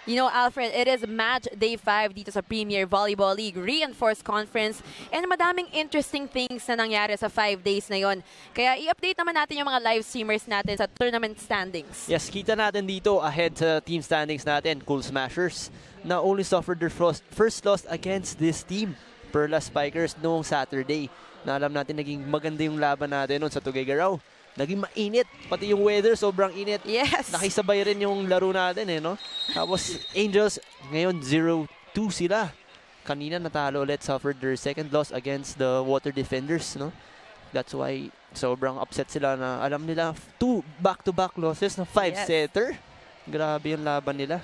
You know, Alfred, it is match day 5 dito sa Premier Volleyball League Reinforced Conference and madaming interesting things na nangyari sa 5 days na yon. Kaya i-update naman natin yung mga live streamers natin sa tournament standings. Yes, kita natin dito ahead sa team standings natin, Cool Smashers, na only suffered their first loss against this team, Perlas Spikers, noong Saturday. Na alam natin naging maganda yung laban natin noon sa Tuguegarao. Naging mainit, pati yung weather sobrang init. Yes. Nakisabay rin yung laro natin no? Tapos Angels, ngayon 0-2 sila. Kanina natalo ulit, suffered their second loss against the Water Defenders, no? That's why sobrang upset sila na alam nila 2 back-to-back losses na 5-setter. Grabe yung laban nila.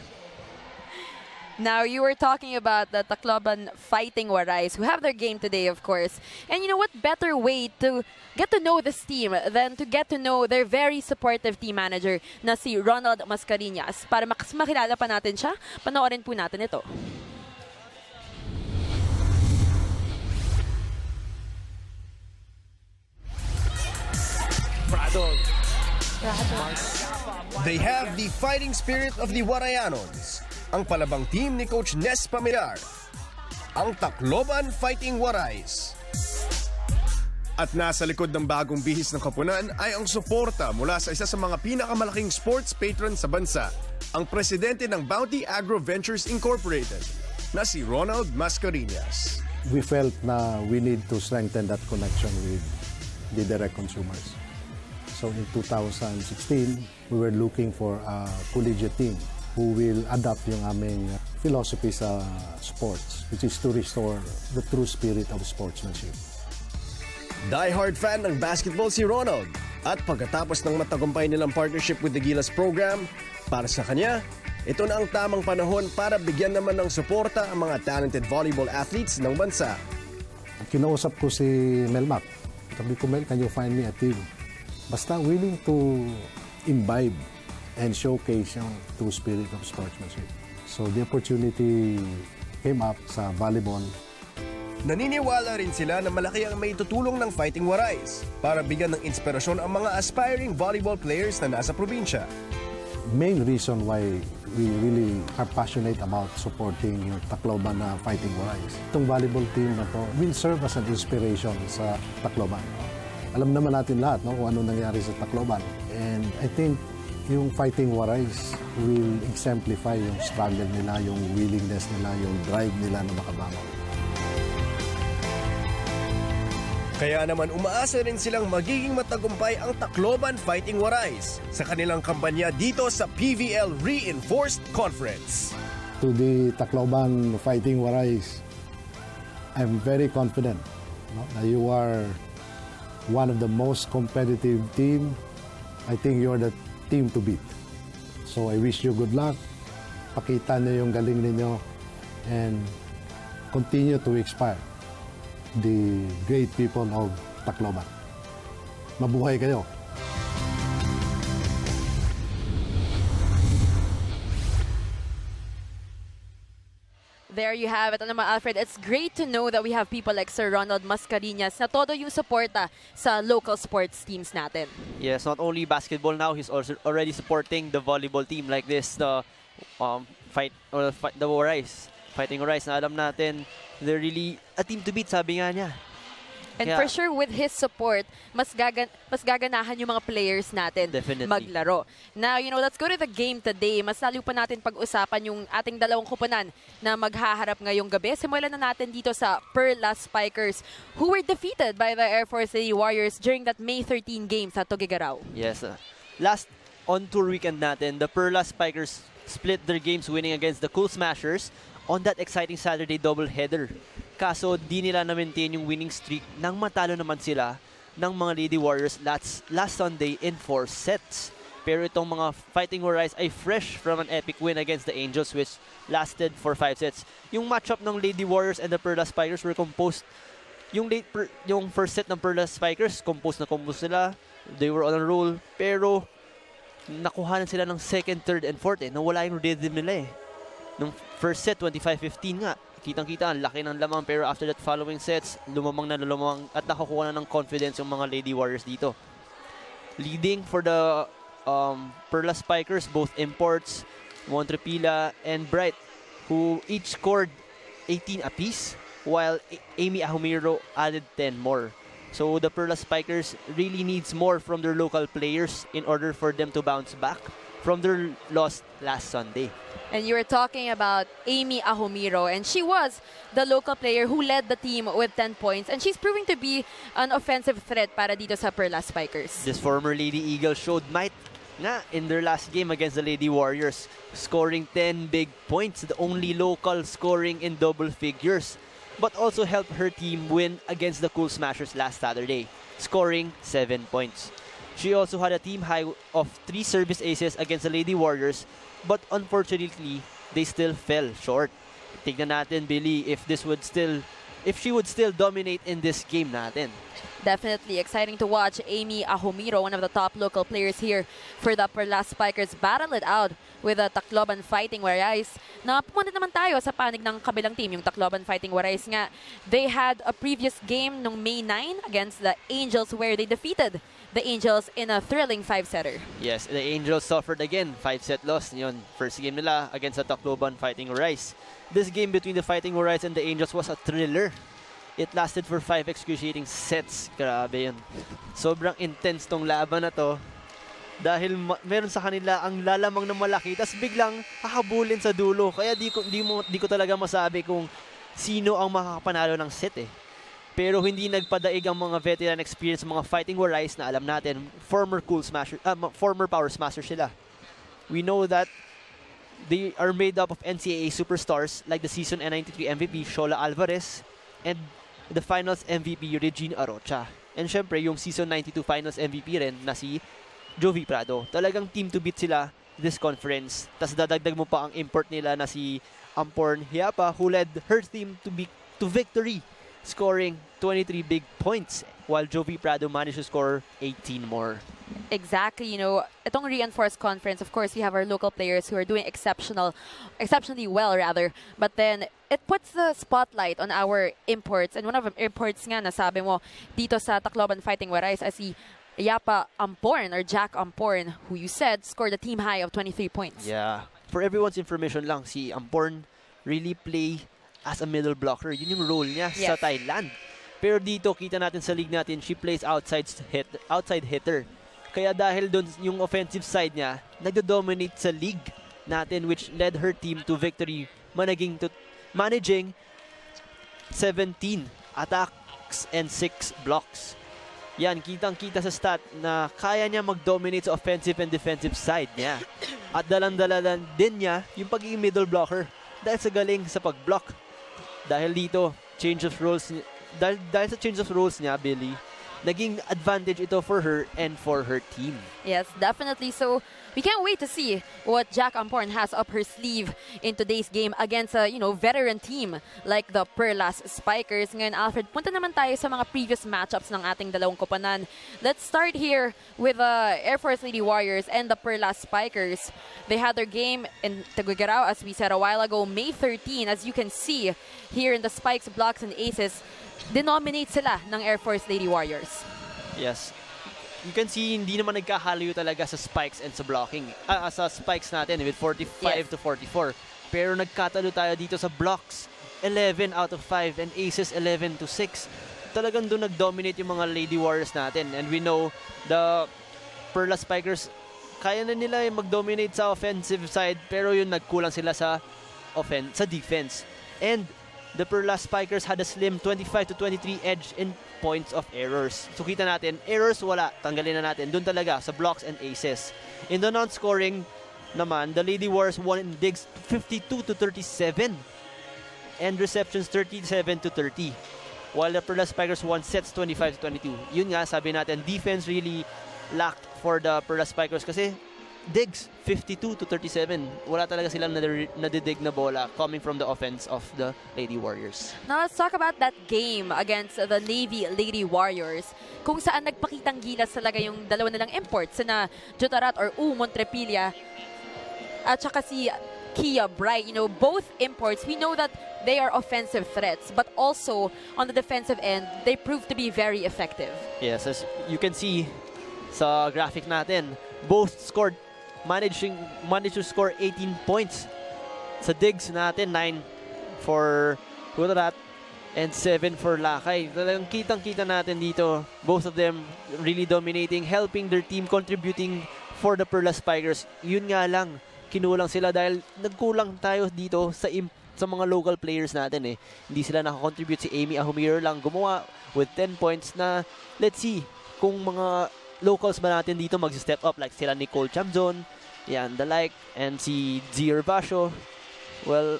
Now, you were talking about the Tacloban fighting Warays, who have their game today, of course. And you know what better way to get to know this team than to get to know their very supportive team manager na si Ronald Mascareñas. Para makilala pa natin siya, panoorin po natin ito. They have the fighting spirit of the Warayanos. Ang palabang team ni Coach Nes Pamilyar, ang Tacloban Fighting Warays. At nasa likod ng bagong bihis ng koponan ay ang suporta mula sa isa sa mga pinakamalaking sports patron sa bansa, ang presidente ng Bounty Agro Ventures Incorporated, na si Ronald Mascareñas. We felt na we need to strengthen that connection with the direct consumers. So in 2016, we were looking for a collegiate team who will adapt yung aming philosophy sa sports, which is to restore the true spirit of sportsmanship. Die-hard fan ng basketball si Ronald. At pagkatapos ng matagumpay nilang partnership with the Gilas program, para sa kanya, ito na ang tamang panahon para bigyan naman ng suporta ang mga talented volleyball athletes ng bansa. Kinausap ko si Melmac. Sabi ko, Mel, can you find me a team? Basta willing to imbibe and showcase yung true spirit of sportsmanship. So the opportunity came up sa volleyball. Naniniwala rin sila na malaki ang may tutulong ng Fighting Warays para bigyan ng inspirasyon ang mga aspiring volleyball players na nasa probinsya. Main reason why we really are passionate about supporting yung Tacloban na Fighting Warays. Itong volleyball team na to will serve as an inspiration sa Tacloban. Alam naman natin lahat kung ano nangyari sa Tacloban. And I think yung Fighting Warays will exemplify yung struggle nila, yung willingness nila, yung drive nila na makabangon. Kaya naman umaasa rin silang magiging matagumpay ang Tacloban Fighting Warays sa kanilang kampanya dito sa PVL Reinforced Conference. To the Tacloban Fighting Warays, I'm very confident that you are one of the most competitive team. I think you're the team to beat. So I wish you good luck. Pakita niyo yung galing ninyo and continue to inspire the great people of Tacloban. Mabuhay kayo. There you have it. Alam mo, Alfred, it's great to know that we have people like Sir Ronald Mascareñas na todo yung suporta sa local sports teams natin. Yes, not only basketball now, he's also already supporting the volleyball team like this, the the Warays, Fighting Warays, na alam natin, they're really a team to beat, sabi nga niya. And for sure, with his support, mas gaganahan yung mga players natin maglaro. Now, you know, let's go to the game today. Mas lalo pa natin pag-usapan yung ating dalawang koponan na maghaharap ngayong gabi. Simulan na natin dito sa Perlas Spikers, who were defeated by the Air Force City Warriors during that May 13 game sa Tuguegarao. Yes. Last on-tour weekend natin, the Perlas Spikers split their games winning against the Cool Smashers on that exciting Saturday doubleheader. Kaso, di nila na-maintain yung winning streak nang matalo naman sila ng mga Lady Warriors last Sunday in 4 sets. Pero itong mga Fighting Warays ay fresh from an epic win against the Angels which lasted for 5 sets. Yung matchup ng Lady Warriors and the Perlas Spikers were composed. Yung first set ng Perlas Spikers, composed sila. They were on a roll. Pero, nakuhanan sila ng second, third, and fourth. Nawala yung rhythm nila Nung first set, 25-15 nga. Kitang-kita, ang laki ng lamang. Pero after that following sets, lumamang at nakakuha na ng confidence yung mga Lady Warriors dito. Leading for the Perlas Spikers, both imports, Montrepilla, and Bright, who each scored 18 apiece, while Amy Ahumiro added 10 more. So the Perlas Spikers really needs more from their local players in order for them to bounce back from their loss last Sunday. And you were talking about Amy Ahumiro, and she was the local player who led the team with 10 points, and she's proving to be an offensive threat para dito sa Perlas Spikers. This former Lady Eagle showed might nga in their last game against the Lady Warriors, scoring 10 big points, the only local scoring in double figures, but also helped her team win against the Cool Smashers last Saturday, scoring 7 points. She also had a team high of 3 service aces against the Lady Warriors, but unfortunately, they still fell short. Tignan natin, Billy, if she would still dominate in this game natin. Definitely exciting to watch Amy Ahumiro, one of the top local players here for the Perlas Spikers, battle it out with the Tacloban Fighting Warays. Na pumunta naman tayo sa panig ng kabilang team, yung Tacloban Fighting Warays nga. They had a previous game nung May 9 against the Angels where they defeated the Angels in a thrilling 5-setter. Yes, the Angels suffered again, 5-set loss. Yun, first game nila against the Tacloban Fighting Warays. This game between the Fighting Warays and the Angels was a thriller. It lasted for 5 excruciating sets. Grabe yun. Sobrang intense tong laban na to. Dahil meron sa kanila ang lalamang na malaki, tas biglang hahabulin sa dulo. Kaya di ko talaga masabi kung sino ang makakapanalo ng set eh. Pero hindi nagpadaig ang mga veteran experience, mga Fighting Warays na alam natin, former Power Smash sila. We know that they are made up of NCAA superstars like the season N93 MVP Shola Alvarez and the finals MVP Regine Arocha. And syempre, yung season 92 finals MVP rin na si Jovi Prado. Talagang team to beat sila this conference. Tas dadagdag mo pa ang import nila na si Amporn Hiapa, who led her team to victory, scoring 23 big points, while Jovi Prado managed to score 18 more. Exactly, you know, itong reinforced conference, of course, we have our local players who are doing exceptionally well rather, but then it puts the spotlight on our imports, and one of the imports nga nasabi mo dito sa Tacloban Fighting Warays as si Yapa Amporn or Jack Amporn, who you said scored a team high of 23 points. Yeah, for everyone's information lang, si Amporn really play as a middle blocker. Yun yung role niya sa Thailand. Pero dito, kita natin sa league natin, she plays outside hitter. Kaya dahil doon yung offensive side niya, nagdo-dominate sa league natin, which led her team to victory, managing 17 attacks and 6 blocks. Yan, kitang-kita sa stat na kaya niya mag-dominate sa offensive and defensive side niya. At dalang-dalalan din niya yung pagiging middle blocker dahil sa galing sa pag-block. Dahil dito, dahil sa change of roles niya, Billy, naging advantage ito for her and for her team. Yes, definitely. So we can't wait to see what Jack Amporn has up her sleeve in today's game against a veteran team like the Perlas Spikers. Ngayon, Alfred, punta naman tayo sa mga previous matchups ng ating dalawang koponan. Let's start here with the Air Force Lady Warriors and the Perlas Spikers. They had their game in Taguigaraw, as we said a while ago, May 13. As you can see here in the Spikes, Blocks, and Aces, denominate sila ng Air Force Lady Warriors. Yes. You can see, hindi naman nagkahalayo talaga sa spikes and sa blocking. Sa spikes natin with 45 to 44. Pero nagkatalo tayo dito sa blocks. 11 out of 5 and aces 11 to 6. Talagang doon nag-dominate yung mga Lady Warriors natin. And we know the Perlas Spikers, kaya na nila mag-dominate sa offensive side, pero yun nagkulang sila sa defense. And the Perlas Spikers had a slim 25 to 23 edge in points of errors. So kita natin, errors wala, tanggalin na natin. Doon talaga sa blocks and aces. In the non-scoring naman, the Lady Warriors won in digs 52 to 37 and receptions 37 to 30. While the Perlas Spikers won sets 25 to 22. Yun nga, sabi natin, defense really lacked for the Perlas Spikers kasi digs 52 to 37. Wala talaga silang nadidig na bola coming from the offense of the Lady Warriors. Now let's talk about that game against the Navy Lady Warriors, kung saan nagpakitang gilas talaga yung dalawa nilang imports na Jotarat or Montrepilla at saka si Kia Bright. Both imports, we know that they are offensive threats, but also on the defensive end, they prove to be very effective. Yes, as you can see sa graphic natin, both scored managed to score 18 points. Sa digs natin, 9 for Hurat and 7 for Lakay. Talagang kitang-kita natin dito. Both of them really dominating, helping their team, contributing for the Perlas Spikers. Yun nga lang, kinulang sila dahil nagkulang tayo dito sa mga local players natin eh. Hindi sila nakakontribute. Si Amy Ahumir lang gumawa with 10 points na let's see kung mga locals ba natin dito mag-step up like sila Nicole Chamzon, yan, the like, and si Zier Basho. Well,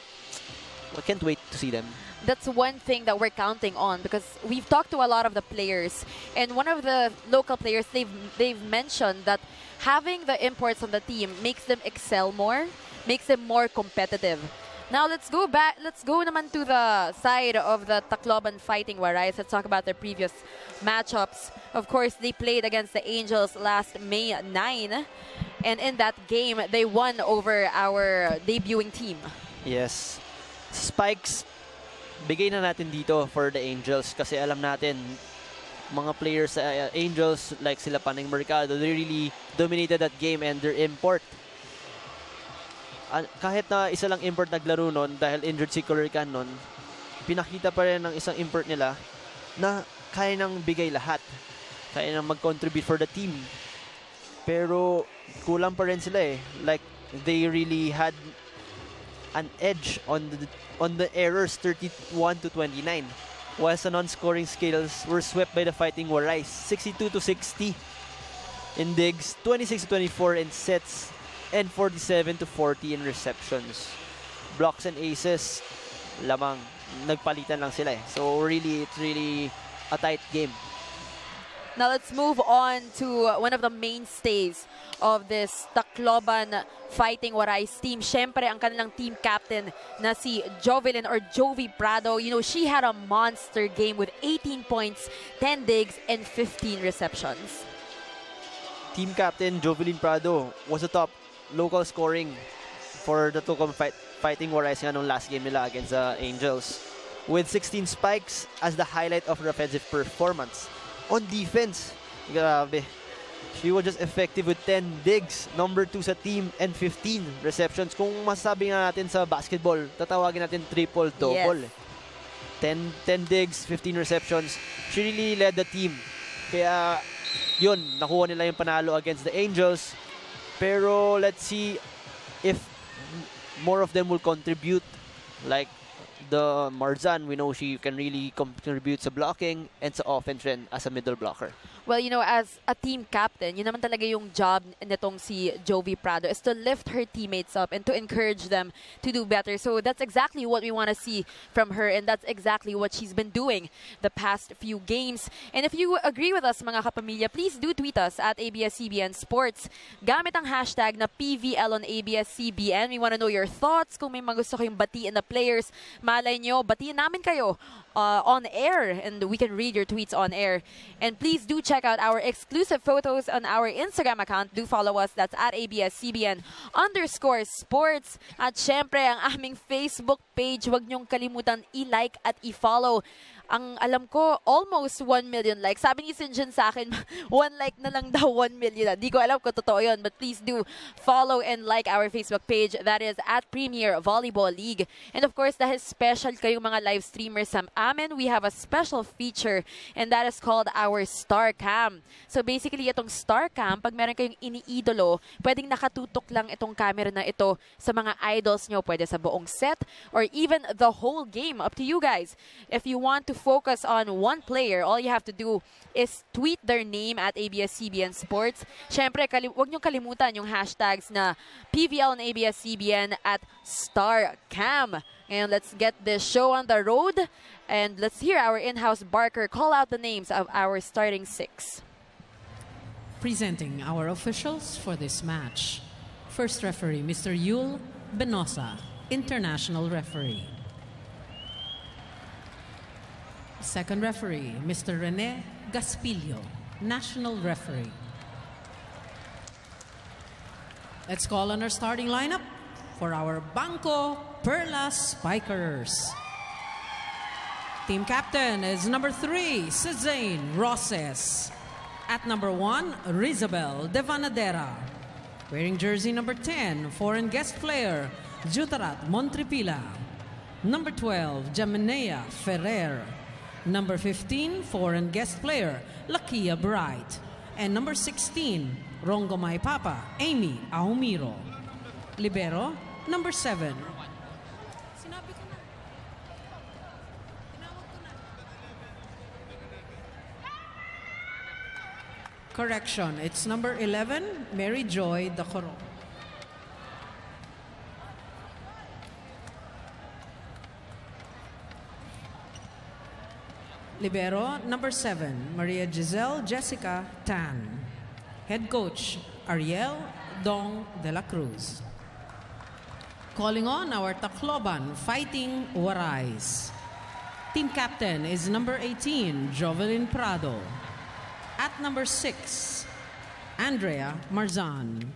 I can't wait to see them. That's one thing that we're counting on because we've talked to a lot of the players, and one of the local players, they've mentioned that having the imports on the team makes them excel more, makes them more competitive. Now let's go back. Let's go naman to the side of the Tacloban Fighting Warays. Let's talk about their previous matchups. Of course, they played against the Angels last May 9, and in that game, they won over our debuting team. Yes, Spikes. Bigay na natin dito for the Angels kasi alam natin mga players sa Angels like sila Paneng Mercado, they really dominated that game and their import. Kahit na isa lang import naglaro nun dahil injured si Colorcan nun, pinakita pa rin ng isang import nila na kaya nang bigay lahat. Kaya nang mag-contribute for the team. Pero kulang pa rin sila eh. Like they really had an edge on the errors 31 to 29. While sa non-scoring skills were swept by the Fighting Warays 62 to 60 in digs, 26 to 24 in sets, and 47 to 40 in receptions. Blocks and aces, lamang nagpalitan lang sila eh. So really, it's really a tight game. Now let's move on to one of the mainstays of this Tacloban Fighting Warays team. Syempre, ang kanilang team captain na si Jovelyn or Jovi Prado. You know, she had a monster game with 18 points, 10 digs, and 15 receptions. Team captain Jovelyn Prado was the top local scoring for the Tacloban Fighting Warays nga nung last game nila against the Angels, with 16 spikes as the highlight of her offensive performance. On defense, grabe. She was just effective with 10 digs, number 2 sa team, and 15 receptions. Kung masasabi nga natin sa basketball, tatawagin natin triple-double. Yes. 10 digs, 15 receptions. She really led the team. Kaya, yun, nakuha nila yung panalo against the Angels. Pero, let's see if more of them will contribute. Like, the Marzan, we know she can really contribute sa blocking and sa offense rin as a middle blocker. Well, you know, as a team captain, yun naman talaga yung job nitong si Jovi Prado is to lift her teammates up and to encourage them to do better. So that's exactly what we want to see from her, and that's exactly what she's been doing the past few games. And if you agree with us, mga kapamilya, please do tweet us at ABS-CBN Sports gamit ang hashtag na PVL on ABS-CBN. We want to know your thoughts. Kung may mga gusto kayong batiin na players, malay nyo, batiin namin kayo on air, and we can read your tweets on air. And please do check out our exclusive photos on our Instagram account. Do follow us. That's at ABS-CBN_sports. At syempre, ang aming Facebook page, huwag niyong kalimutan i-like at i-follow. Ang alam ko, almost 1 million likes. Sabi ni Sinjin sa akin, 1 like na lang daw 1 million. Di ko alam kung totoo yun, but please do follow and like our Facebook page. That is at Premier Volleyball League. And of course, dahil special kayong mga live streamers sa amin, we have a special feature, and that is called our Star Cam. So basically, itong Star Cam, pag meron kayong iniidolo, pwedeng nakatutok lang itong camera na ito sa mga idols nyo. Pwede sa buong set or even the whole game. Up to you guys. If you want to focus on one player, all you have to do is tweet their name at ABS-CBN Sports. Syempre, huwag niyong kalimutan yung hashtags na PVL and ABS-CBN at StarCam. And let's get this show on the road, and let's hear our in-house barker call out the names of our starting 6. Presenting our officials for this match. First referee, Mr. Yul Benosa, international referee. Second referee, Mr. Rene Gaspilio, national referee. Let's call on our starting lineup for our BanKo-Perlas Spikers. Team captain is number 3, Suzanne Roses. At number 1, Rizabel Devanadera. Wearing jersey number 10, foreign guest player, Jutarat Montrepila. Number 12, Jaminea Ferrer. Number 15, foreign guest player, Lakia Bright. And number 16, Rongomay Papa, Amy Ahumiro. Libero, number 7. Correction, it's number 11, Mary Joy Dacoro. Libero, number 7, Maria Giselle Jessica Tan. Head coach, Ariel Dong de la Cruz. Calling on our Tacloban Fighting Warays. Team captain is number 18, Jovelyn Prado. At number 6, Andrea Marzan.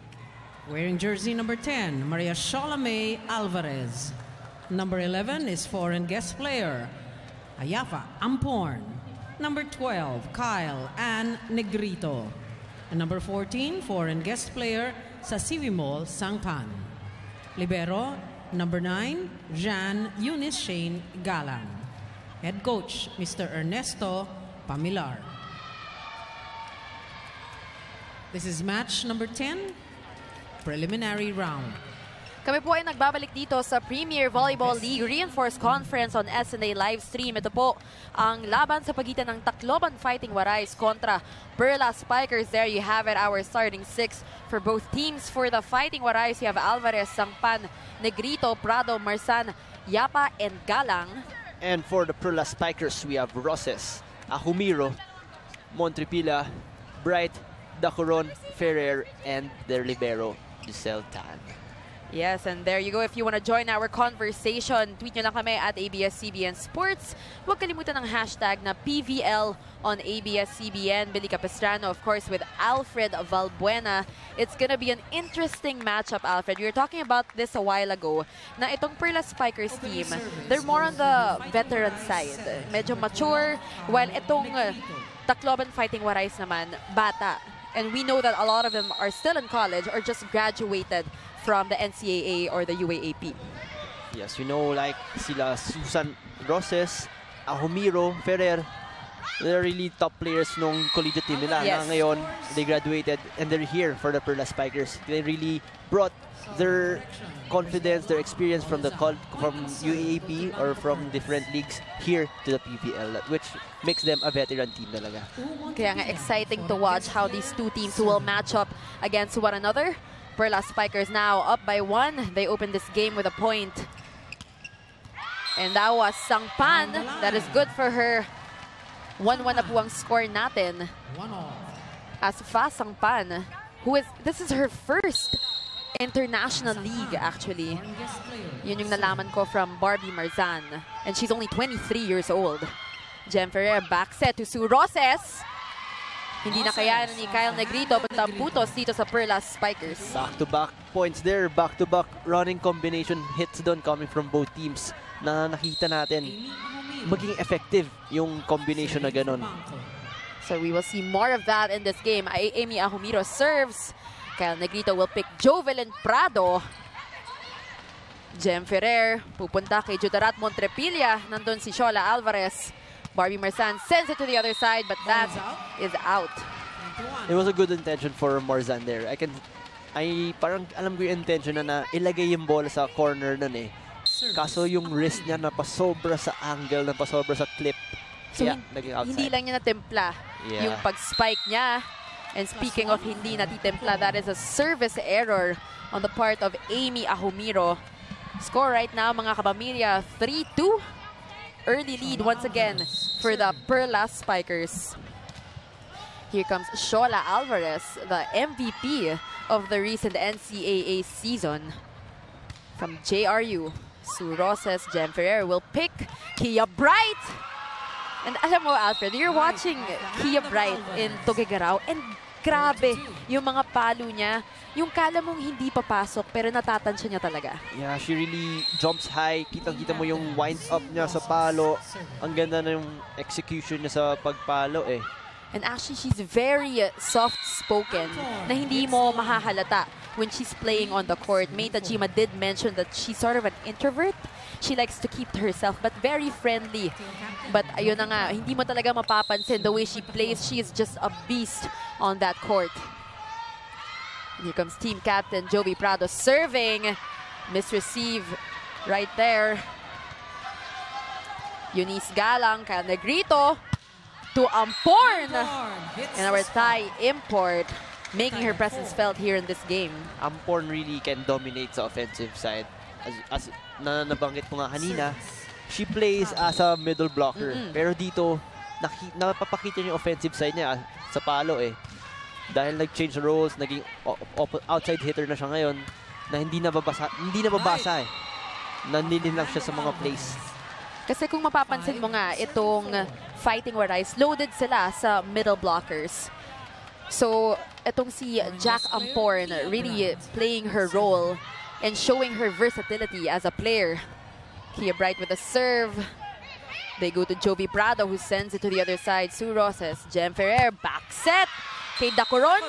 Wearing jersey number 10, Maria Sholame Alvarez. Number 11 is foreign guest player, Ayafa Amporn. Number 12, Kyle Ann Negrito. And number 14, foreign guest player, Sasiwimol Sangpan. Libero, number 9, Jan Eunice Shane Galang. Head coach, Mr. Ernesto Pamilar. This is match number 10, preliminary round. Kami po ay nagbabalik dito sa Premier Volleyball League Reinforced Conference on SNA Livestream. Ito po ang laban sa pagitan ng Tacloban Fighting Warays kontra Perlas Spikers. There you have it, our starting 6 for both teams. For the Fighting Warays, you have Alvarez, Sangpan, Negrito, Prado, Marsan, Yapa, and Galang. And for the Perlas Spikers, we have Roses, Ahumiro, Montrepila, Bright, Dacoron, Ferrer, and their libero, Giselle Tan. Yes, and there you go. If you want to join our conversation, tweet nyo lang kami at ABS-CBN Sports. Huwag kalimutan ng hashtag na PVL on ABS-CBN. Billy Capistrano, of course, with Alfred Valbuena. It's gonna be an interesting matchup, Alfred. We were talking about this a while ago, na itong Perlas Spikers team, they're more on the veteran side. Medyo mature, while itong Tacloban Fighting Warays naman, bata. And we know that a lot of them are still in college or just graduated from the NCAA or the UAAP. Yes, you know, like sila Susan Roses, Ahumiro, Ferrer, they're really top players nung collegiate team nila. Yes. Na ngayon, they graduated and they're here for the Perlas Spikers. They really brought their confidence, their experience from UAAP or from different leagues here to the PVL, which makes them a veteran team talaga. Kaya nga exciting to watch how these two teams will match up against one another. Perlas Spikers now up by 1. They open this game with a point. And that was Sangpan. That is good for her. 1-1 na po ang score natin. As Fa Sangpan, this is her first international league actually. Yun yung nalaman ko from Barbie Marzan. And she's only 23 years old. Jem Ferrer back set to Sue Roses. Hindi na kaya ni Kyle Negrito, puntang putos dito sa Perlas Spikers. Back-to-back points there, back-to-back running combination hits doon coming from both teams na nakita natin maging effective yung combination na ganun. So we will see more of that in this game. Amy Ahumiro serves. Kyle Negrito will pick Jovelyn Prado. Jem Ferrer pupunta kay Judarat Montrepilla. Nandun si Shola Alvarez. Barbie Marzan sends it to the other side, but that is out. It was a good intention for Marzan there. Parang alam ko yung intention na ilagay yung bola sa corner nun eh. Kaso yung wrist niya napasobra sa angle, napasobra sa clip. So naging outside. Hindi lang niya natimpla yung pag-spike niya. And speaking of hindi natitimpla, that is a service error on the part of Amy Ahumiro. Score right now, mga kapamilya, 3-2. Early lead once again for the Perlas Spikers. Here comes Shola Alvarez, the MVP of the recent NCAA season. From JRU, Sue Roses, Jem Ferrer will pick Kia Bright. And alam mo, Alfred, you're watching Kia Bright in Tuguegarao, and grabe yung mga palo niya. Yung kala mong hindi papasok, pero natatansya niya talaga. Yeah, she really jumps high. Kitang-kita mo yung wind up niya sa palo. Ang ganda na yung execution niya sa pagpalo eh. And actually, she's very soft-spoken na hindi mo mahahalata when she's playing on the court. May Tajima did mention that she's sort of an introvert. She likes to keep to herself, but very friendly. But ayun na nga, hindi mo talaga mapapansin the way she plays. She is just a beast on that court. And here comes team captain Jovi Prado serving. Misreceive right there. Eunice Galang, Kyle Negrito to Amporn. And our Thai import making her presence felt here in this game. Amporn really can dominate sa offensive side. As nabanggit ko nga kanina, she plays as a middle blocker. Pero dito, napapakita niyo yung offensive side niya sa palo eh. Dahil nag-change roles, naging outside hitter na siya ngayon na hindi nababasa eh. Nanilin lang siya sa mga plays. Kasi kung mapapansin mo nga, itong Fighting Warays, loaded sila sa middle blockers. So, itong si Jack Amporn really playing her role and showing her versatility as a player. Kia Bright with a serve. They go to Jovi Prado who sends it to the other side. Sue Roses, Jem Ferrer, back set. Kay Dacoron.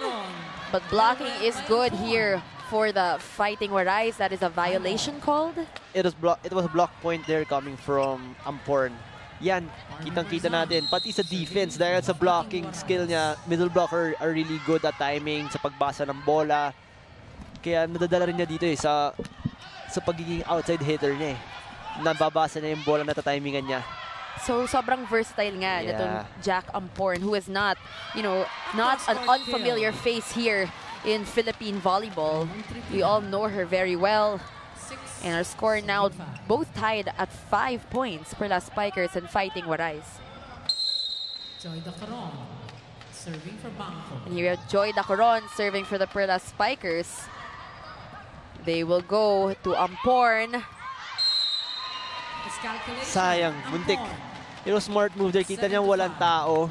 But blocking is good here for the Fighting Warays. That is a violation called. It was block point there coming from Amporn. Yan, kitang-kita natin. Pati sa defense dahil sa blocking skill niya, middle blocker are really good at timing, sa pagbasa ng bola. Kaya nadadala rin niya dito eh, sa pagiging outside hitter niya eh. Nababasa niya yung bola na tatimingan niya. So sobrang versatile nga nitong Jack Amporn, who is not, you know, not an unfamiliar face here in Philippine volleyball. We all know her very well. And our score now both tied at 5 points for Perlas Spikers and Fighting Warays. Joy Dacoron serving for BanKo. And here we have Joy Dacoron serving for the Perlas Spikers. They will go to Amporn. Sayang, muntik. It was smart move there. Kita niya walang tao.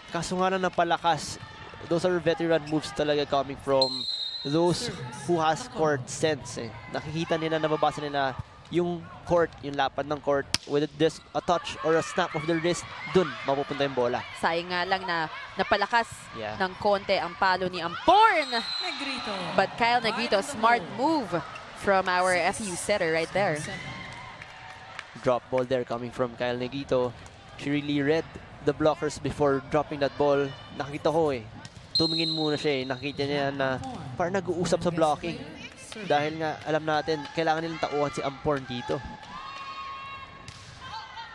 Kaso nga na napalakas. Those are veteran moves talaga coming from those who has court sense. Eh. Nakikita nila, nababasa nila yung court, yung lapad ng court. With a touch or a snap of the wrist, dun mapupunta yung bola. Sayang nga lang na napalakas ng konti ang palo ni Amporn. But Kyle Negrito, smart move from our FU setter right there. Drop ball there coming from Kyle Negrito. She really read the blockers before dropping that ball. Nakita ko eh. Tumingin muna siya eh. Nakita niya na parang nag-uusap sa blocking. Dahil nga alam natin, kailangan nilang tauhan si Amporn dito.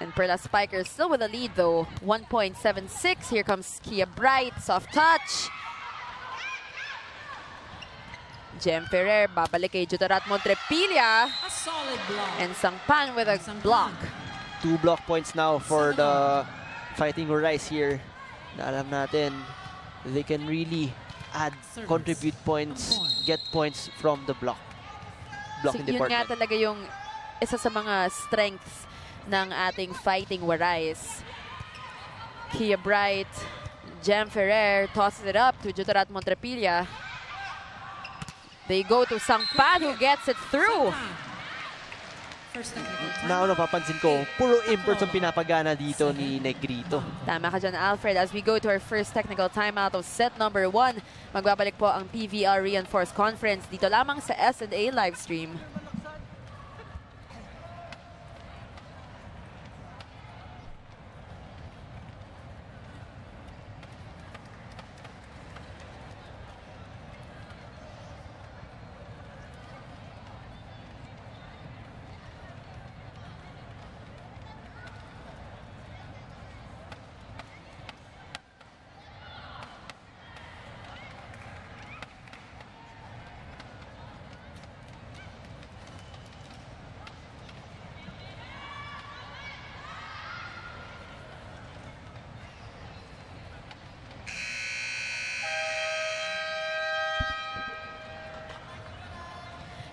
And Perlas Spikers still with a lead though. 1.76. Here comes Kia Bright. Soft touch. Jem Ferrer, babalik kay Judarat Montrepilla. And Sangpan with a block. 2 block points now for the Fighting Warays here. Na alam natin, they can really add, contribute points, get points from the blocking so, department. Yun nga talaga yung isa sa mga strengths ng ating Fighting Warays. Kia Bright, Jem Ferrer tosses it up to Judarat Montrepilla. They go to Sangpan who gets it through. Na napapansin ko, puro imports ang pinapagana dito ni Negrito. Tama ka dyan, Alfred. As we go to our first technical timeout of set number 1, magbabalik po ang PVL Reinforced Conference dito lamang sa SNA Livestream.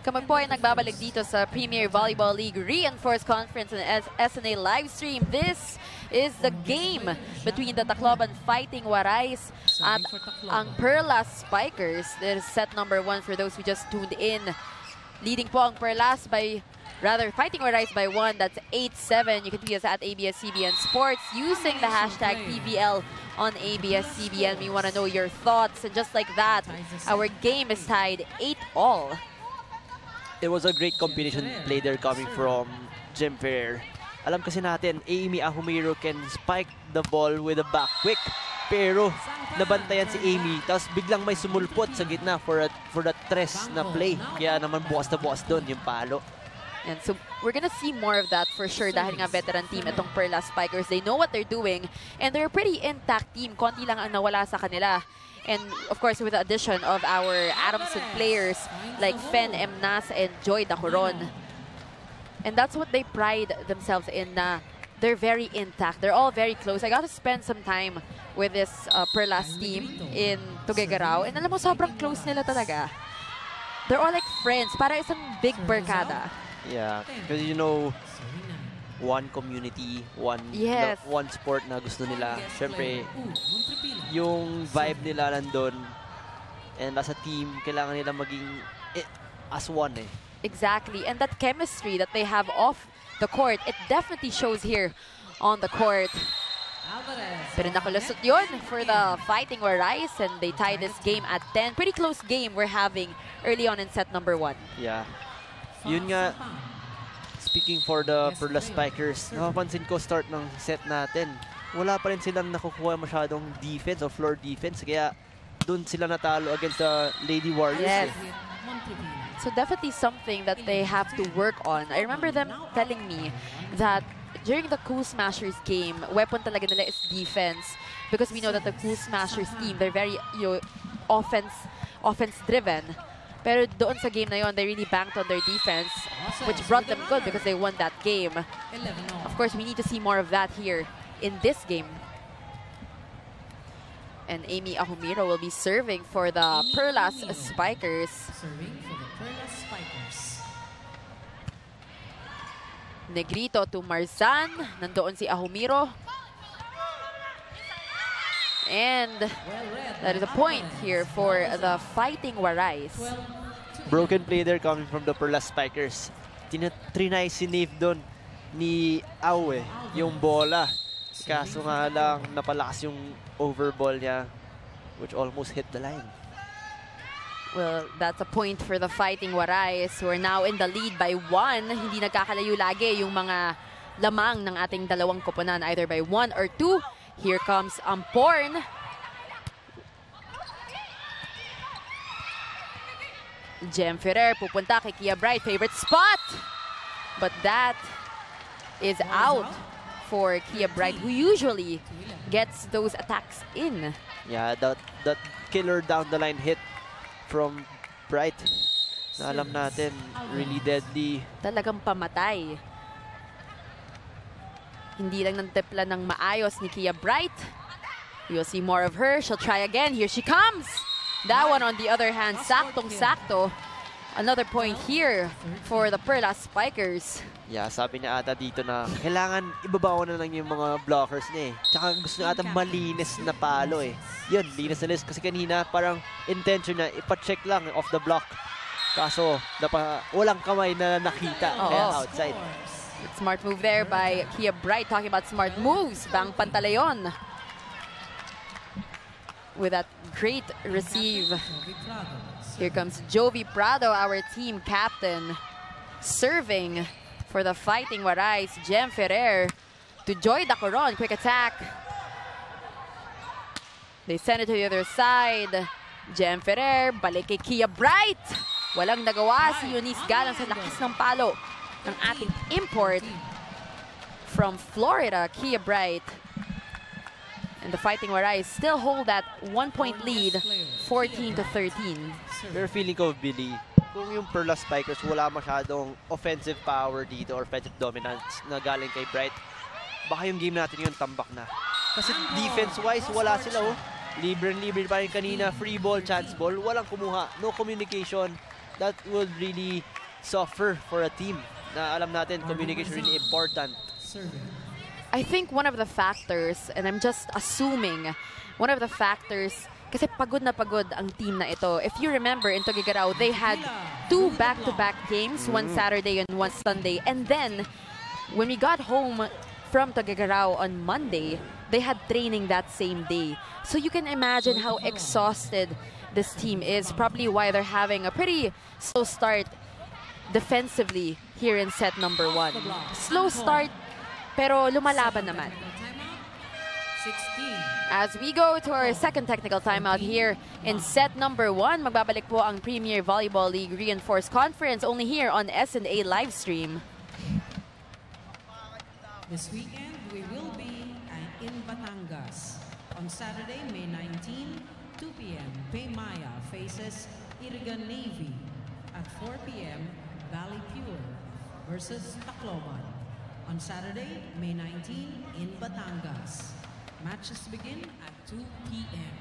Kami po ay nagbabalik dito sa Premier Volleyball League Reinforced Conference and SNA Livestream. This is the game between the Tacloban Fighting Warays at ang Perlas Spikers. This is set number 1 for those who just tuned in. Leading po ang Perlas by rather Fighting Warays by 1. That's 8-7. You can tweet us at ABS-CBN Sports using the hashtag PVL on ABS-CBN. We want to know your thoughts. And just like that, our game is tied 8-all. It was a great combination play there coming from Jem Ferrer. Alam kasi natin, Amy Ahumiro can spike the ball with a back quick. Pero nabantayan si Amy, tapos biglang may sumulpot sa gitna for that tres na play. Kaya naman bukas na bukas doon yung palo. And so we're gonna see more of that for sure dahil nga veteran team itong Perlas Spikers. They know what they're doing and they're a pretty intact team. Konti lang ang nawala sa kanila. And of course with the addition of our Adamson players like Fen Emnas and Joy Dacoron. And that's what they pride themselves in. They're very intact. They're all very close. I got to spend some time with this Perlas team in Tuguegarao. And alam mo, sobrang close nila talaga. They're all like friends. Para isang big barkada. Yeah, because you know, one community, one sport na gusto nila. Siyempre, yung vibe nila nandun. And as a team, kailangan nila maging as one eh. Exactly. And that chemistry that they have off the court, it definitely shows here on the court. Pero nakalusot yun for the Fighting Warays and they tie this game at 10. Pretty close game we're having early on in set number 1. Yeah. Yun nga, speaking for the Perlas Spikers, napapansin ko start ng set natin, wala pa rin silang nakukuha masyadong defense o floor defense. Kaya dun sila natalo against the Lady Warriors. Yes. So definitely something that they have to work on. I remember them telling me that during the Cool Smashers game, weapon talaga nila is defense because we know that the Cool Smashers team, they're very offense driven. Pero doon sa game na yon, they really banked on their defense, which brought them good because they won that game. Of course, we need to see more of that here in this game. And Amy Ahumiro will be serving for the Perlas Spikers. Negrito to Marzan. Nandoon si Ahumiro. And that is a point here for the Fighting Warays. Broken play there coming from the Perlas Spikers. Trinay sinave doon ni Awe yung bola. Kaso nga lang napalakas yung overball niya, which almost hit the line. Well, that's a point for the Fighting Warays who are now in the lead by 1. Hindi nagkakalayo lagi yung mga lamang ng ating dalawang koponan, either by 1 or 2. Here comes Amporn. Jem Ferrer pupunta kay Kia Bright. Favorite spot! But that is out for Kia Bright, who usually gets those attacks in. Yeah, that killer down the line hit from Bright na alam natin, really deadly. Talagang pamatay. Hindi lang nantipla ng maayos ni Kia Bright. You'll see more of her. She'll try again. Here she comes. That one on the other hand, saktong-sakto. Another point here for the Perlas Spikers. Yeah, sabi niya ata dito na kailangan ibabaw na lang yung mga blockers niya eh. Tsaka gusto niya ata malinis na palo eh. Yun, linis na linis. Kasi kanina parang intention niya, ipacheck lang off the block. Kaso, walang kamay na nakita. Kaya outside. Smart move there by Kia Bright. Talking about smart moves. Bang Pantaleon. With that great receive. Here comes Jovi Prado, our team captain, serving for the Fighting Warays. Jem Ferrer to Joy Dacoron. Quick attack. They send it to the other side. Jem Ferrer, balik kay Kia Bright. Walang nagawa si Eunice Galang sa lakas ng palo ng ating import from Florida, Kia Bright. And the Fighting Warays still hold that 1-point lead, 14-13. Pero feeling ko, Billy, kung yung Perlas Spikers wala masyadong offensive power dito or offensive dominance na galing kay Bright, baka yung game natin yung tambak na. Kasi defense-wise, wala sila oh. Libre pa rin kanina, free ball, chance ball, walang kumuha, no communication. That would really suffer for a team na alam natin, communication really important. I think one of the factors, and I'm just assuming, one of the factors Kasi pagod na pagod ang team na ito. If you remember, in Tuguegarao, they had 2 back-to-back games, one Saturday and one Sunday. And then, when we got home from Tuguegarao on Monday, they had training that same day. So you can imagine how exhausted this team is. Probably why they're having a pretty slow start defensively here in set number 1. Slow start, pero lumalaban naman. As we go to our second technical timeout here in set number 1, magbabalik po ang Premier Volleyball League Reinforced Conference only here on S&A Livestream. This weekend, we will be in Batangas. On Saturday, May 19, 2 p.m., Paymaya faces Irigan Navy. At 4 p.m., Valley Pure versus Tacloban. On Saturday, May 19, in Batangas. Matches begin at 2 p.m.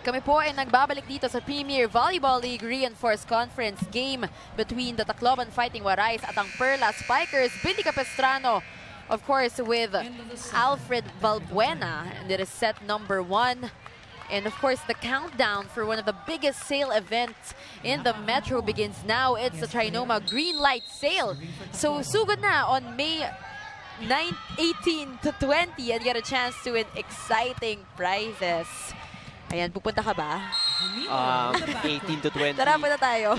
Kami po ay nagbabalik dito sa Premier Volleyball League Reinforced Conference game between the Tacloban Fighting Warays at ang Perlas Spikers. Billy Capistrano, of course, with Alfred Valbuena. And it is set number 1. And of course, the countdown for one of the biggest sale events in the Metro begins now. It's the Trinoma Green Light Sale. So, sugod na on May 18 to 20 and get a chance to win exciting prizes. Ayan, pupunta ka ba? 18 to 20. Tara, punta tayo.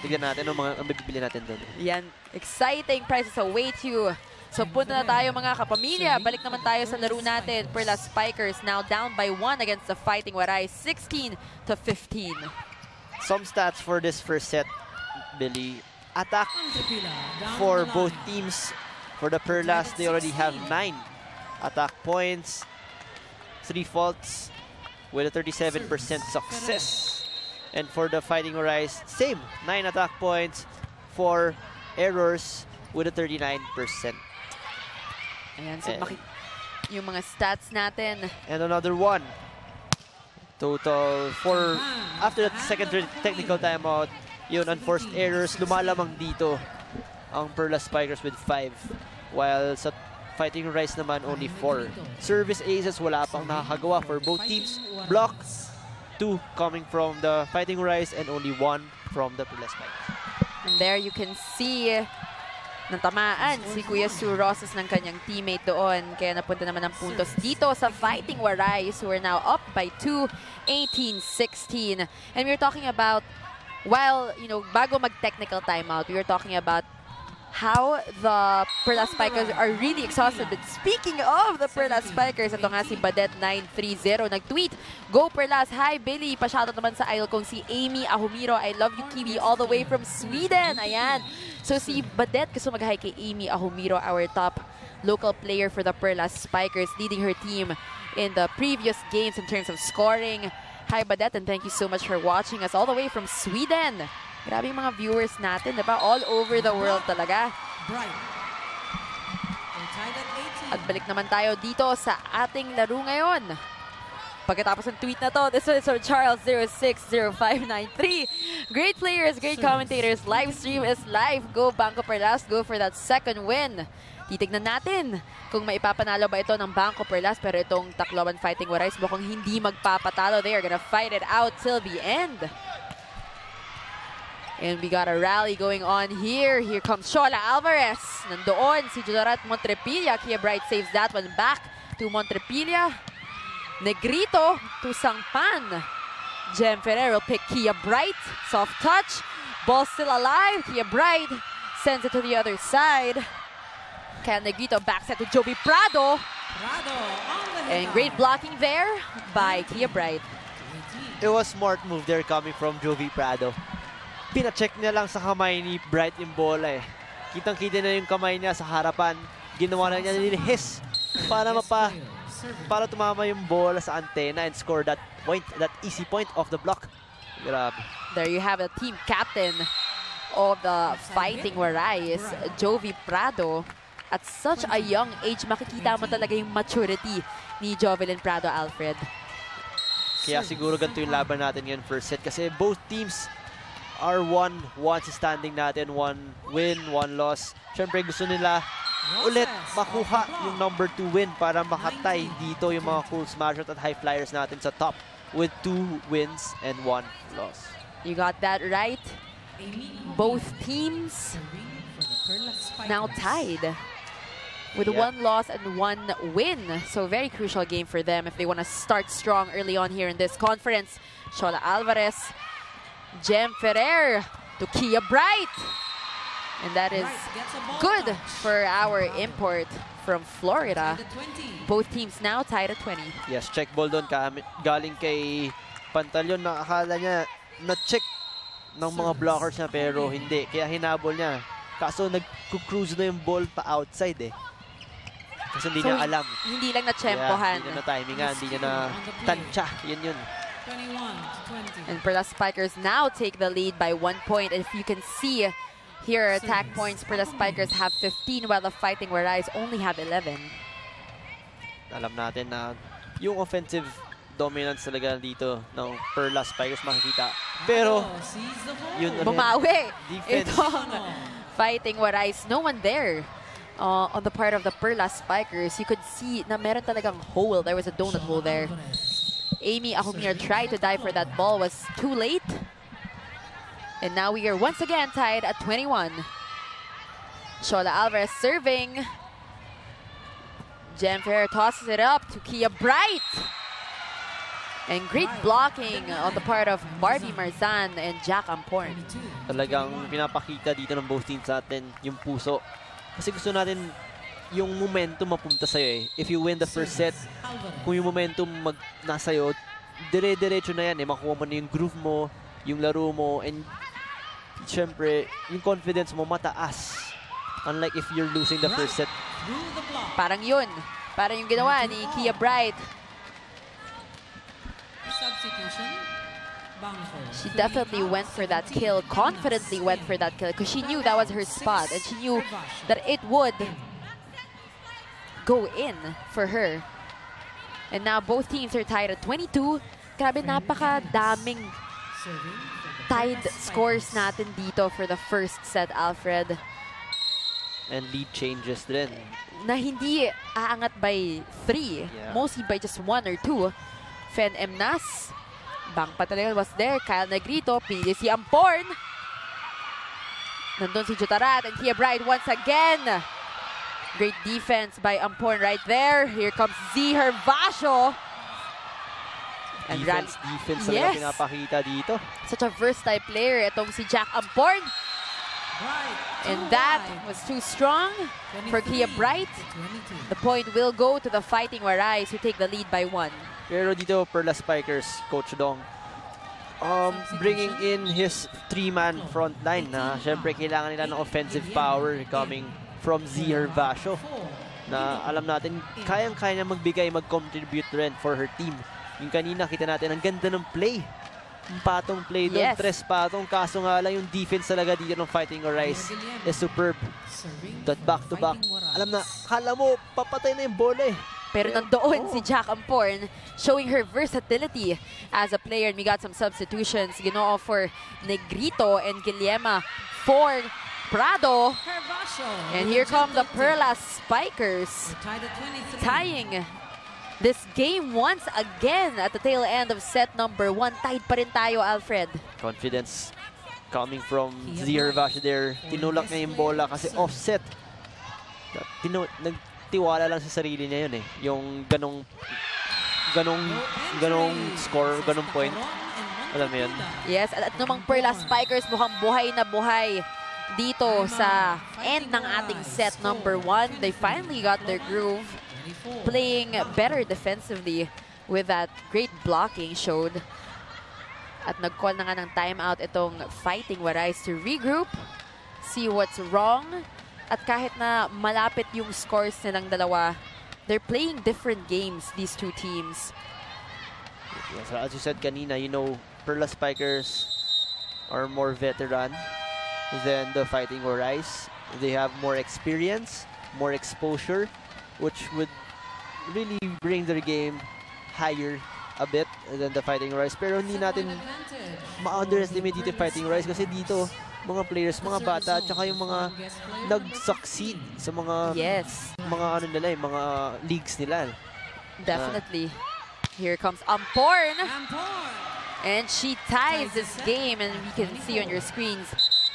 Tignan natin ang mga mabibili natin doon. Yan, exciting prizes await you. So punta na tayo mga kapamilya. Balik naman tayo sa laro natin. Perlas Spikers now down by 1 against the Fighting Warays, 16 to 15. Some stats for this first set, Billy. Attack for both teams. For the Perlas, they already have 9 attack points, 3 faults with a 37% success. And for the Fighting Warays, same, 9 attack points, 4 errors with a 39%. Ayan, so yung mga stats natin. And another one. Total 4 after the second technical timeout. Yun, unforced errors. Lumalamang dito ang Perlas Spikers with 5. While sa Fighting Warays naman, only 4. Service aces, wala pang nakakagawa for both teams. Block, 2 coming from the Fighting Warays and only 1 from the Perlas Spikers. And there you can see natamaan si Kuya Sue Rosas ng kanyang teammate doon. Kaya napunta naman ang puntos dito sa Fighting Warays, who are now up by 2, 18-16. And we're talking about, while, you know, bago mag-technical timeout, we were talking about how the Perlas Spikers are really exhausted. But speaking of the Perlas Spikers, ito nga si Badet930 nag-tweet, "Go Perlas! Hi Billy!" Pa-shoutout naman sa idol kong si Amy Ahumiro. I love you, Kiwi, all the way from Sweden. Ayan. So si Badet gusto mag-hi kay Amy Ahumiro, our top local player for the Perlas Spikers, leading her team in the previous games in terms of scoring. Hi Badet, and thank you so much for watching us all the way from Sweden. Grabe yung mga viewers natin, diba? All over the world talaga. At balik naman tayo dito sa ating laro ngayon. Pagkatapos ng tweet na to, this is from Charles060593. Great players, great commentators. Live stream is live. Go BanKo-Perlas, go for that second win. Titignan natin kung maipapanalo ba ito ng BanKo-Perlas, pero itong Tacloban Fighting Warays mukhang hindi magpapatalo. They are gonna fight it out till the end. And we got a rally going on here. Here comes Shola Alvarez. Nandoon si Jodarat Montrepilla. Kia Bright saves that one back to Montrepilla. Negrito to Sangpan. Jem Ferrer will pick Kia Bright. Soft touch. Ball still alive. Kia Bright sends it to the other side. Kaya Negrito backset to Jovi Prado. And great blocking there by Kia Bright. It was smart move there coming from Jovi Prado. Pina-check niya lang sa kamay ni Bright yung bola eh. Kitang-kita na yung kamay niya sa harapan. Ginawa na niya nilihis para tumama yung bola sa antena and score that point, that easy point off the block. Grabe. There you have the team captain of the Fighting Warays, Jovi Prado. At such a young age, makikita mo talaga yung maturity ni Jovelyn Prado, Alfred. Kaya siguro ganito yung laban natin ngayon first set kasi both teams our one standing natin, 1 win, 1 loss. Siyempre gusto nila ulit makuha yung number 2 win para makatay dito yung mga Cool Smashers at High Flyers natin sa top with 2 wins and 1 loss. You got that right. Both teams now tied with 1 loss and 1 win. So very crucial game for them if they want to start strong early on here in this conference. Shola Alvarez, Jem Ferrer to Kia Bright. And that is good for our import from Florida. Both teams now tied at 20. Yes, check ball doon galing kay Pantaleon na akala niya na-check ng mga blockers niya pero hindi. Kaya hinabol niya. Kaso nag-cruise na yung ball pa outside eh. Kasi hindi niya alam. Hindi lang na-tempohan. Hindi niya na-timingan, hindi niya na-tansya. Yun. 21-20. And Perlas Spikers now take the lead by 1 point. And if you can see here, attack points, Perlas Spikers have 15 while the Fighting Warays only have 11. Alam natin na yung offensive dominance talaga dito ng Perlas Spikers makikita. Pero, yun bumawi. Defense. Itong Fighting Warays, no one there. On the part of the Perlas Spikers, you could see na meron talagang hole. There was a donut hole there. Amy Ahumir tried to dive for that ball, was too late. And now we are once again tied at 21. Shola Alvarez serving. Jem Ferrer tosses it up to Kia Bright. And great blocking on the part of Barbie Marzan and Jack Amporn. Talagang pinapakita dito ng both teams natin yung puso. Kasi gusto natin yung momentum mapunta sa'yo eh. If you win the first set, kung yung momentum nasa iyo, dire-diretso na yan eh. Makuha mo na yung groove mo, yung laro mo, and syempre, yung confidence mo mataas. Unlike if you're losing the first set. Parang yun. Parang yung ginawa ni Kia Bright. Substitution. She definitely went for that kill, confidently went for that kill because she knew that was her spot and she knew that it would go in for her. And now both teams are tied at 22. Grabe, napakadaming tied scores natin dito for the first set, Alfred. And lead changes din. Na hindi aangat by 3, mostly by just 1 or 2. Fen Emnas, Bang Pantaleon was there, Kyle Negrito, pinili si Amporn. Nandun si Jutarat and Kia Bright once again. Great defense by Amporn right there. Here comes Z Hervasio. And defense talaga pinapakita dito. Such a versatile player itong si Jack Amporn. And that was too strong for Kia Bright. The point will go to the Fighting Warays who take the lead by 1. Pero dito, Perlas Spikers, Coach Dong, bringing in his 3-man front line na syempre kailangan nila ng offensive power coming from Z Hervasio na alam natin, kayang-kaya niya magbigay, mag-contribute rin for her team. Yung kanina, kita natin, ang ganda ng play. Yung patong play doon, 3 patong. Kaso nga lang yung defense talaga dito ng Fighting Warays is superb. That back-to-back. Alam na, kala mo, papatay na yung bola eh. Pero nandoon si Jack Amporn showing her versatility as a player. And we got some substitutions. Ginoo for Negrito and Guillerma for Prado. And here come the Perlas Spikers tying this game once again at the tail end of set number 1. Tied pa rin tayo, Alfred. Confidence coming from Z Hervasio there. Tinulak niya yung bola kasi offset. Nagtiwala lang sa sarili niya yun eh. Yung ganong score, ganong point. Alam mo yun? Yes, at namang Perlas Spikers mukhang buhay na buhay dito sa end ng ating set number 1. They finally got their groove, playing better defensively with that great blocking showed. At nag-call na nga ng timeout itong Fighting Warays to regroup, see what's wrong. At kahit na malapit yung scores nilang dalawa, they're playing different games, these two teams. Yes, as you said kanina, you know, Perlas Spikers are more veteran than the Fighting Warays. They have more experience, more exposure, which would really bring their game higher a bit than the Fighting Warays. Pero hindi natin ma-underestimate dito yung Fighting Warays kasi dito, mga players, mga bata, tsaka yung mga nag-succeed sa mga mga ano nila, mga leagues nila. Definitely. Here comes Amporn. And she ties this game, and we can see on your screens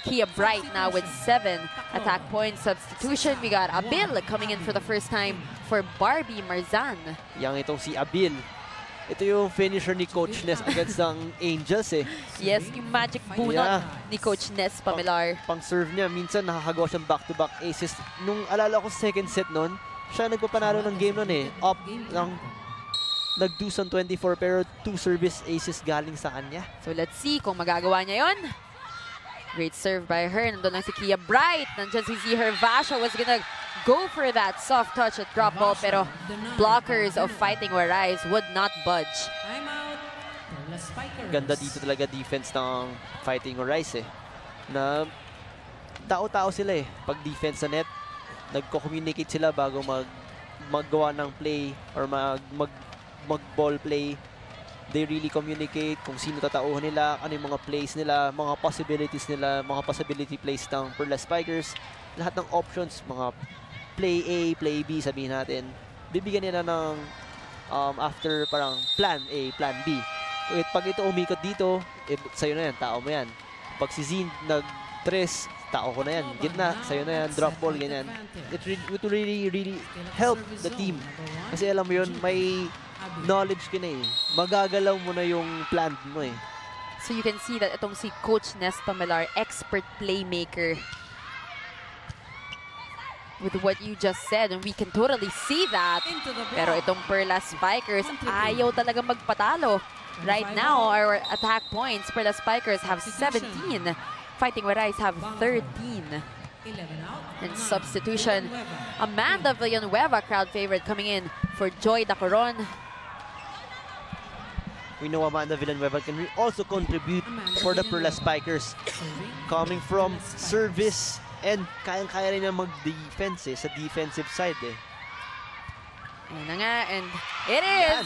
Kia Bright now with 7 attack points. Substitution, we got Abil coming in for the first time for Barbie Marzan. Yang itong si Abil. Ito yung finisher ni Coach Ness against ng Angels eh. Yes, yung magic bunot ni Coach Ness Pamilar. Pang-serve niya, minsan nakakagawa siyang back-to-back aces. Nung alala ko second set nun, siya nagpapanalo ng game nun eh. Up ng nag-deuce on 24 pero 2 service aces galing sa kanya. So let's see kung magagawa niya yon. Great serve by her. Nandun lang si Kia Bright. Nandun si her Vasha was gonna go for that soft touch at drop ball pero blockers of Fighting Warays would not budge. Ganda dito talaga defense ng Fighting Warays eh. Na tao-tao sila eh. Pag defense sa net, nagko-communicate sila bago maggawa ng play or mag-ball play. They really communicate kung sino tatauhan nila, ano yung mga plays nila, mga possibilities nila, mga possibility plays ng Perlas Spikers. Lahat ng options, mga play A, play B, sabihin natin. Bibigyan nila ng after parang plan A, plan B. Pag ito umikot dito, sa'yo na yan, tao mo yan. Pag si Zin nag-tres, tao ko na yan. Gitna, sa'yo na yan, drop ball, ganyan. It will really help the team. Kasi alam mo yun, may knowledge ka na eh. Magagalaw mo na yung plan mo eh. So you can see that itong si Coach Ness Pamilar, expert playmaker. With what you just said, and we can totally see that. Pero itong Perlas Spikers, ayaw talaga magpatalo. Right now, our attack points, Perlas Spikers have 17. Fighting Warays have 13. And substitution, Amanda Villanueva, crowd favorite, coming in for Joy Dacoron. We know Amanda Villanueva can also contribute for the Perlas Spikers. Coming from service and kayang-kaya rin na mag-defense eh, sa defensive side eh. Ayan na nga, and it is!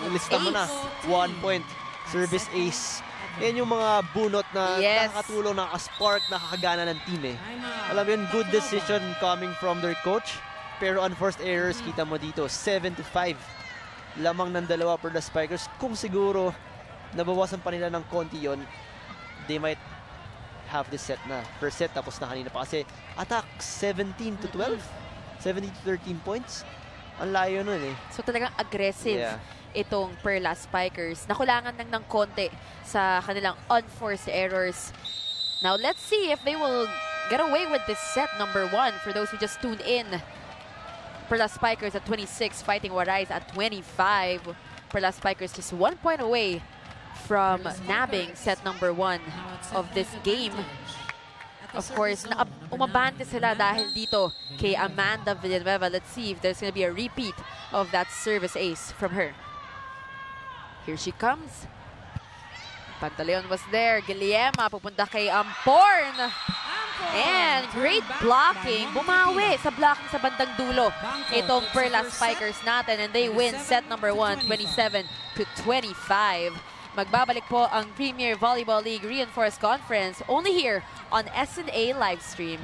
Nilista mo na, 1 point, service ace. Yan yung mga bunot na nakakatulong, nakaka-spark, nakakagana ng team eh. Alam mo yun, good decision coming from their coach. Pero unforced errors, kita mo dito, 7-5. Lamang ng dalawa per the Spikers. Kung siguro nabawasan pa nila ng konti yon, they might have this set na. First set, tapos na kanina pa. Kasi attack 17-12, 17-13 points. Ang layo nun eh. So talagang aggressive itong Perlas Spikers. Nakulangan lang ng konti sa kanilang unforced errors. Now let's see if they will get away with this set number 1 for those who just tuned in. Perlas Spikers at 26, Fighting Warays at 25. Perlas Spikers just 1 point away from nabbing set number 1 of this game. Of course, umabante sila dahil dito kay Amanda Villanueva. Let's see if there's going to be a repeat of that service ace from her. Here she comes. Pantaleon was there. Guillerma pupunta kay Amporn. And great blocking. Bumawi sa blocking sa bandang dulo. Itong Perlas Spikers natin. And they win set number 1, 27-25. Magbabalik po ang Premier Volleyball League Reinforced Conference only here on SNA Livestream.